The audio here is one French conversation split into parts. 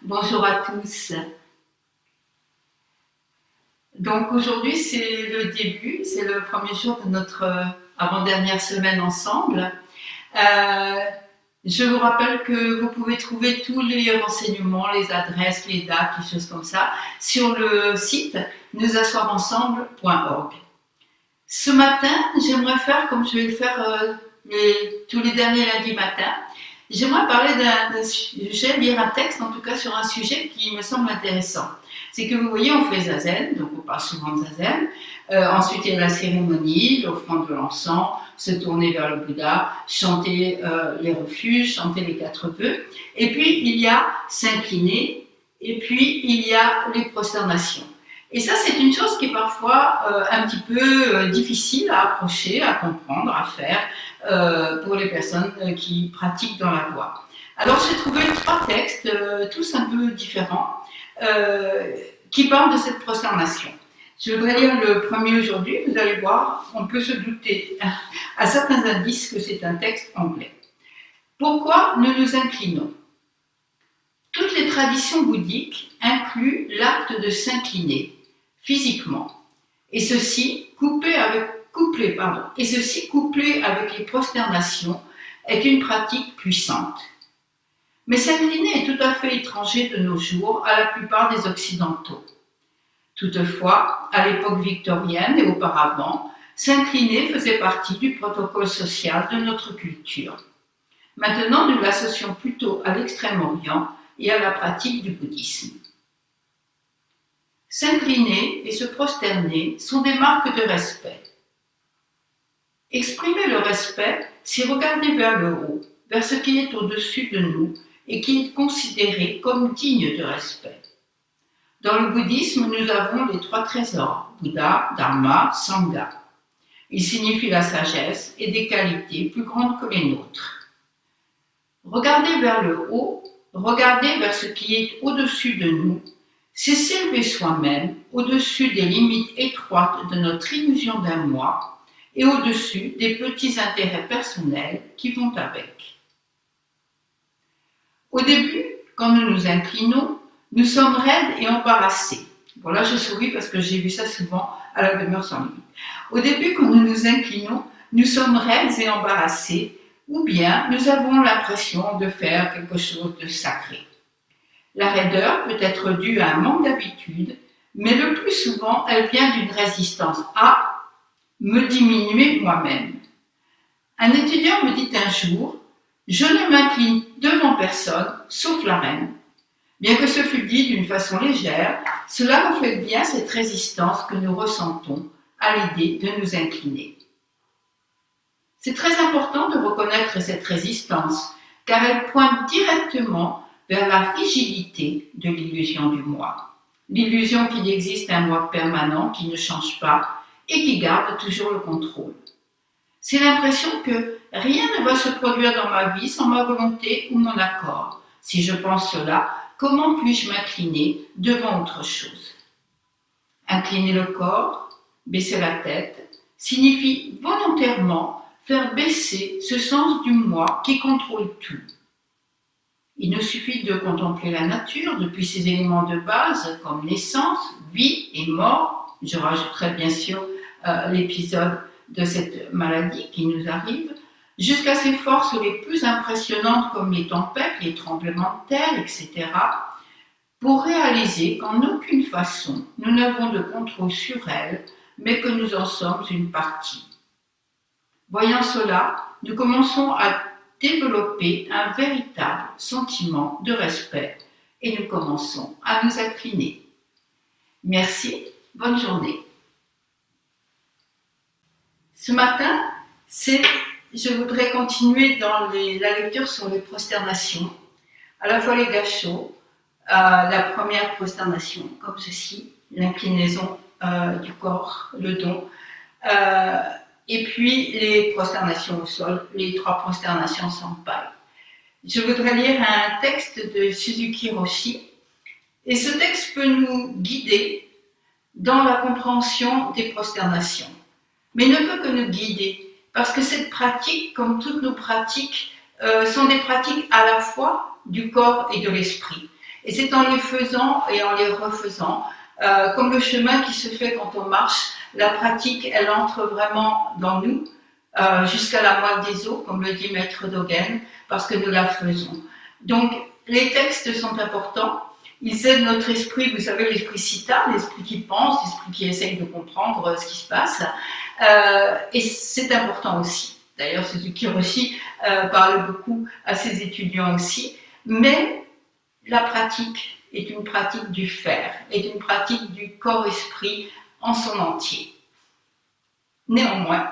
Bonjour à tous. Donc aujourd'hui c'est le début, c'est le premier jour de notre avant-dernière semaine ensemble. Je vous rappelle que vous pouvez trouver tous les renseignements, les adresses, les dates, les choses comme ça sur le site nousasseoirensemble.org. Ce matin, j'aimerais faire comme je vais le faire tous les derniers lundis matins. J'aimerais parler d'un sujet, lire un texte en tout cas sur un sujet qui me semble intéressant. C'est que vous voyez, on fait zazen, donc on parle souvent de zazen. Ensuite, il y a la cérémonie, l'offrande de l'encens, se tourner vers le Bouddha, chanter les refuges, chanter les 4 vœux. Et puis, il y a s'incliner, et puis il y a les prosternations. Et ça, c'est une chose qui est parfois un petit peu difficile à approcher, à comprendre, à faire pour les personnes qui pratiquent dans la voie. Alors, j'ai trouvé 3 textes, tous un peu différents, qui parlent de cette prosternation. Je voudrais lire le premier aujourd'hui. Vous allez voir, on peut se douter à certains indices que c'est un texte anglais. Pourquoi nous nous inclinons ? Toutes les traditions bouddhiques incluent l'acte de s'incliner physiquement, et ceci couplé avec les prosternations est une pratique puissante. Mais s'incliner est tout à fait étranger de nos jours à la plupart des Occidentaux. Toutefois, à l'époque victorienne et auparavant, s'incliner faisait partie du protocole social de notre culture. Maintenant, nous l'associons plutôt à l'Extrême-Orient et à la pratique du bouddhisme. S'incliner et se prosterner sont des marques de respect. Exprimer le respect, c'est regarder vers le haut, vers ce qui est au-dessus de nous et qui est considéré comme digne de respect. Dans le bouddhisme, nous avons les 3 trésors, Bouddha, Dharma, Sangha. Ils signifient la sagesse et des qualités plus grandes que les nôtres. Regarder vers le haut, regarder vers ce qui est au-dessus de nous, c'est s'élever soi-même au-dessus des limites étroites de notre illusion d'un moi et au-dessus des petits intérêts personnels qui vont avec. Au début, quand nous nous inclinons, nous sommes raides et embarrassés. Bon, là, je souris parce que j'ai vu ça souvent à la demeure sans limite. Au début, quand nous nous inclinons, nous sommes raides et embarrassés, ou bien nous avons l'impression de faire quelque chose de sacré. La raideur peut être due à un manque d'habitude, mais le plus souvent, elle vient d'une résistance à me diminuer moi-même. Un étudiant me dit un jour « Je ne m'incline devant personne, sauf la reine ». Bien que ce fût dit d'une façon légère, cela reflète bien cette résistance que nous ressentons à l'idée de nous incliner. C'est très important de reconnaître cette résistance, car elle pointe directement vers la rigidité de l'illusion du moi. L'illusion qu'il existe un moi permanent qui ne change pas et qui garde toujours le contrôle. C'est l'impression que rien ne va se produire dans ma vie sans ma volonté ou mon accord. Si je pense cela, comment puis-je m'incliner devant autre chose ? Incliner le corps, baisser la tête, signifie volontairement faire baisser ce sens du moi qui contrôle tout. Il nous suffit de contempler la nature depuis ses éléments de base comme naissance, vie et mort. Je rajouterai bien sûr l'épisode de cette maladie qui nous arrive, jusqu'à ses forces les plus impressionnantes comme les tempêtes, les tremblements de terre, etc., pour réaliser qu'en aucune façon nous n'avons de contrôle sur elles, mais que nous en sommes une partie. Voyant cela, nous commençons à développer un véritable sentiment de respect et nous commençons à nous incliner. Merci, bonne journée. Ce matin, je voudrais continuer dans la lecture sur les prosternations, à la fois les gachos, la première prosternation comme ceci, l'inclinaison du corps, le don, et puis les prosternations au sol, les 3 prosternations sans paille. Je voudrais lire un texte de Suzuki Roshi, et ce texte peut nous guider dans la compréhension des prosternations, mais ne peut que nous guider, parce que cette pratique, comme toutes nos pratiques, sont des pratiques à la fois du corps et de l'esprit. Et c'est en les faisant et en les refaisant, comme le chemin qui se fait quand on marche, la pratique, elle entre vraiment dans nous, jusqu'à la moelle des os, comme le dit Maître Dogen, parce que nous la faisons. Donc, les textes sont importants. Ils aident notre esprit, vous savez, l'esprit cita, l'esprit qui pense, l'esprit qui essaye de comprendre ce qui se passe. Et c'est important aussi. D'ailleurs, Suzuki Roshi parle beaucoup à ses étudiants aussi. Mais la pratique est une pratique du faire, est une pratique du corps-esprit en son entier. Néanmoins,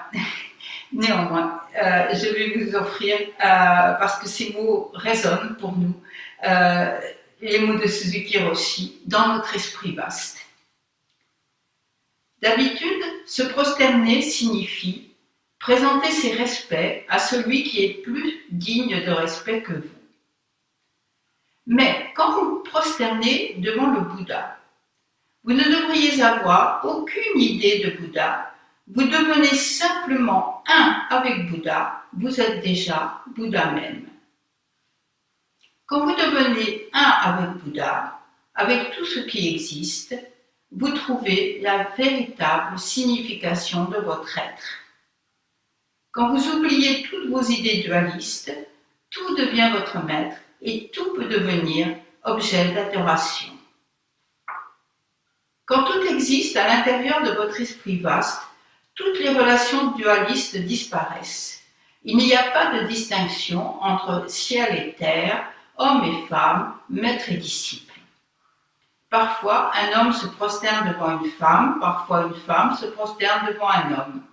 je vais vous offrir, parce que ces mots résonnent pour nous, les mots de Suzuki Roshi dans notre esprit vaste. D'habitude, se prosterner signifie présenter ses respects à celui qui est plus digne de respect que vous. Mais quand vous vous prosternez devant le Bouddha, vous ne devriez avoir aucune idée de Bouddha. Vous devenez simplement un avec Bouddha, vous êtes déjà Bouddha même. Quand vous devenez un avec Bouddha, avec tout ce qui existe, vous trouvez la véritable signification de votre être. Quand vous oubliez toutes vos idées dualistes, tout devient votre maître et tout peut devenir objet d'adoration. Quand tout existe à l'intérieur de votre esprit vaste, toutes les relations dualistes disparaissent. Il n'y a pas de distinction entre ciel et terre, homme et femme, maître et disciple. Parfois, un homme se prosterne devant une femme, parfois une femme se prosterne devant un homme.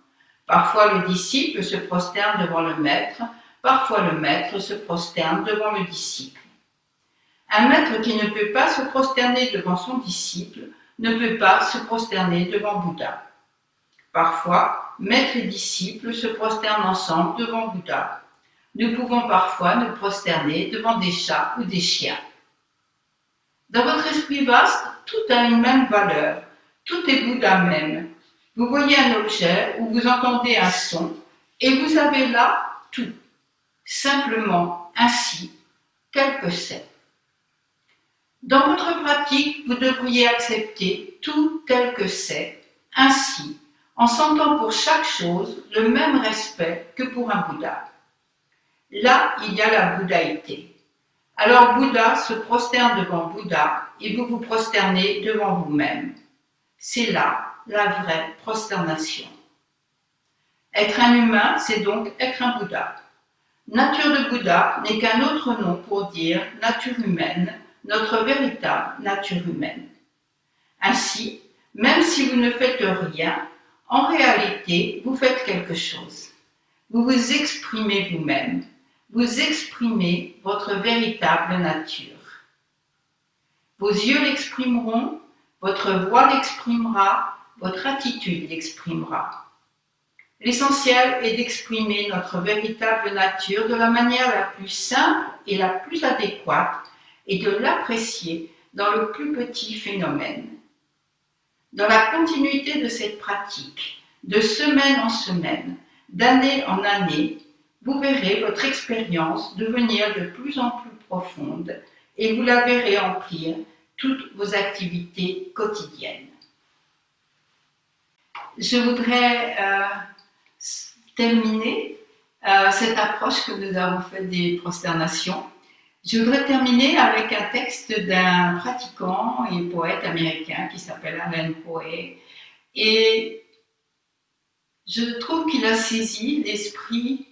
Parfois, le disciple se prosterne devant le maître, parfois le maître se prosterne devant le disciple. Un maître qui ne peut pas se prosterner devant son disciple ne peut pas se prosterner devant Bouddha. Parfois, maître et disciple se prosternent ensemble devant Bouddha. Nous pouvons parfois nous prosterner devant des chats ou des chiens. Dans votre esprit vaste, tout a une même valeur. Tout est Bouddha même. Vous voyez un objet ou vous entendez un son et vous avez là tout. Simplement ainsi, tel que c'est. Dans votre pratique, vous devriez accepter tout tel que c'est, ainsi, en sentant pour chaque chose le même respect que pour un Bouddha. Là, il y a la bouddhaïté. Alors Bouddha se prosterne devant Bouddha et vous vous prosternez devant vous-même. C'est là la vraie prosternation. Être un humain, c'est donc être un Bouddha. Nature de Bouddha n'est qu'un autre nom pour dire nature humaine, notre véritable nature humaine. Ainsi, même si vous ne faites rien, en réalité, vous faites quelque chose. Vous vous exprimez vous-même. Vous exprimez votre véritable nature. Vos yeux l'exprimeront, votre voix l'exprimera, votre attitude l'exprimera. L'essentiel est d'exprimer notre véritable nature de la manière la plus simple et la plus adéquate et de l'apprécier dans le plus petit phénomène. Dans la continuité de cette pratique, de semaine en semaine, d'année en année, vous verrez votre expérience devenir de plus en plus profonde et vous la verrez remplir toutes vos activités quotidiennes. Je voudrais terminer cette approche que nous avons faite des prosternations. Je voudrais terminer avec un texte d'un pratiquant et poète américain qui s'appelle Alan Poe. Et je trouve qu'il a saisi l'esprit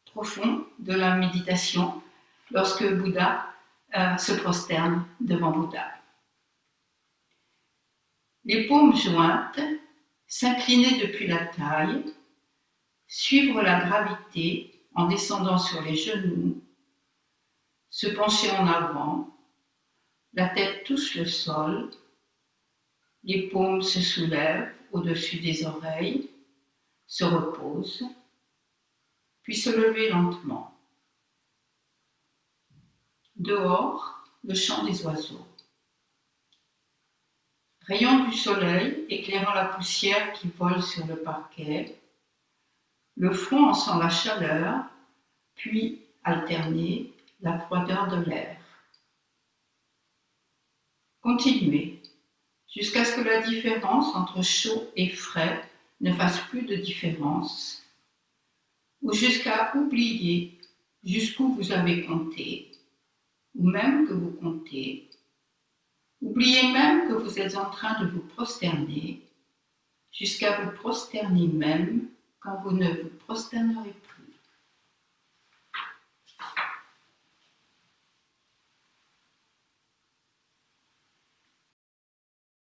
profond de la méditation lorsque Bouddha se prosterne devant Bouddha. Les paumes jointes, s'incliner depuis la taille, suivre la gravité en descendant sur les genoux, se pencher en avant, la tête touche le sol, les paumes se soulèvent au-dessus des oreilles, se reposent, puis se lever lentement. Dehors, le chant des oiseaux. Rayons du soleil éclairant la poussière qui vole sur le parquet, le front en sent la chaleur, puis alterner la froideur de l'air. Continuez jusqu'à ce que la différence entre chaud et frais ne fasse plus de différence, ou jusqu'à oublier jusqu'où vous avez compté, ou même que vous comptez. Oubliez même que vous êtes en train de vous prosterner, jusqu'à vous prosterner même quand vous ne vous prosternerez pas.